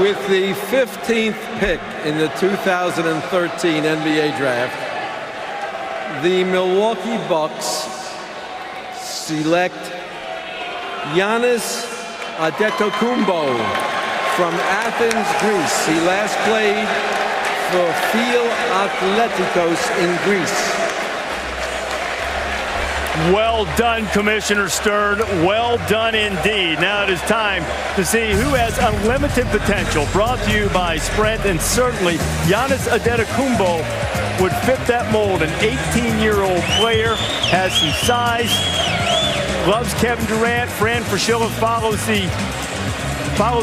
With the 15th pick in the 2013 NBA draft, the Milwaukee Bucks select Giannis Adetokunbo from Athens, Greece. He last played for Fil Athleticos in Greece. Well done, Commissioner Stern. Well done indeed. Now it is time to see who has unlimited potential. Brought to you by Sprint, and certainly Giannis Adetokunbo would fit that mold. An 18-year-old player, has some size, loves Kevin Durant. Fran Fraschilla follows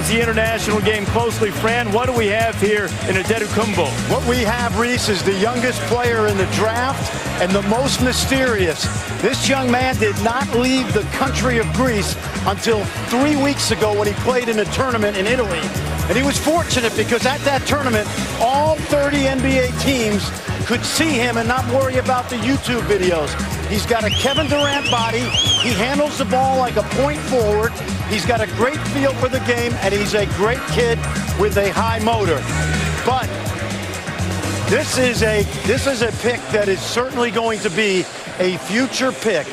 the international game closely. Fran, what do we have here in Adetokunbo? What we have, Reese, is the youngest player in the draft and the most mysterious. This young man did not leave the country of Greece until 3 weeks ago when he played in a tournament in Italy. And he was fortunate because at that tournament, all 30 NBA teams could see him and not worry about the YouTube videos. He's got a Kevin Durant body. He handles the ball like a point forward. He's got a great feel for the game, and he's a great kid with a high motor. But this is a pick that is certainly going to be a future pick.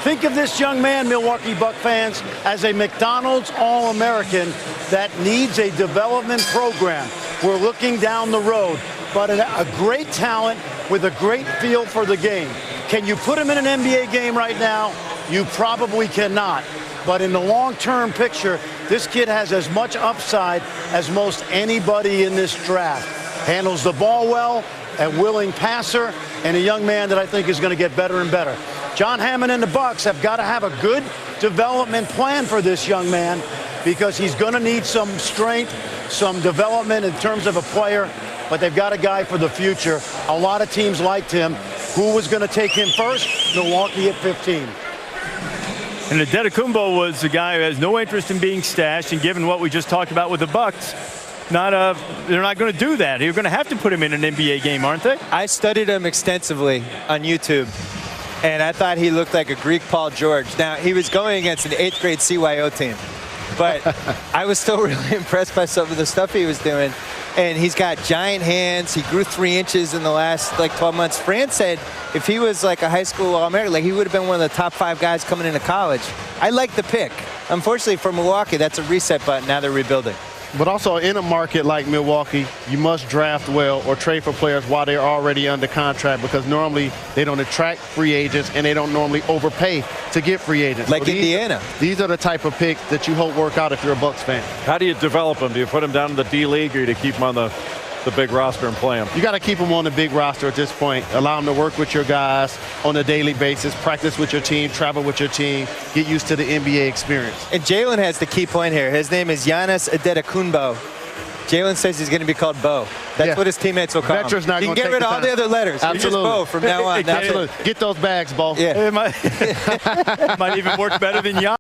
Think of this young man, Milwaukee Buck fans, as a McDonald's All-American that needs a development program. We're looking down the road, but a great talent with a great feel for the game. Can you put him in an NBA game right now? You probably cannot. But in the long-term picture, this kid has as much upside as most anybody in this draft. Handles the ball well, a willing passer, and a young man that I think is going to get better and better. John Hammond and the Bucks have got to have a good development plan for this young man because he's going to need some strength, some development in terms of a player, but they've got a guy for the future. A lot of teams liked him. Who was going to take him first? Milwaukee at 15. And Adetokunbo was a guy who has no interest in being stashed, and given what we just talked about with the Bucks, they're not going to do that. You're going to have to put him in an NBA game, aren't they? I studied him extensively on YouTube, and I thought he looked like a Greek Paul George. Now, he was going against an 8th grade CYO team, but I was still really impressed by some of the stuff he was doing. And he's got giant hands. He grew 3 inches in the last 12 months. Fran said if he was like a high school All-American, he would have been one of the top 5 guys coming into college. I like the pick. Unfortunately for Milwaukee, that's a reset button. Now they're rebuilding. But also in a market like Milwaukee, you must draft well or trade for players while they're already under contract, because normally they don't attract free agents and they don't normally overpay to get free agents. Like Indiana. These are the type of picks that you hope work out if you're a Bucks fan. How do you develop them? Do you put them down in the D-League, or do you keep them on the big roster and play them? You got to keep them on the big roster at this point. Allow them to work with your guys on a daily basis, practice with your team, travel with your team, get used to the NBA experience. And Jalen has the key point here. His name is Giannis Adetokunbo. Jalen says he's going to be called Bo. That's what his teammates will call him. Not you can get rid of all the other letters. Absolutely. Just Bo from now on. Absolutely. Get those bags, Bo. Yeah. It might even work better than Giannis.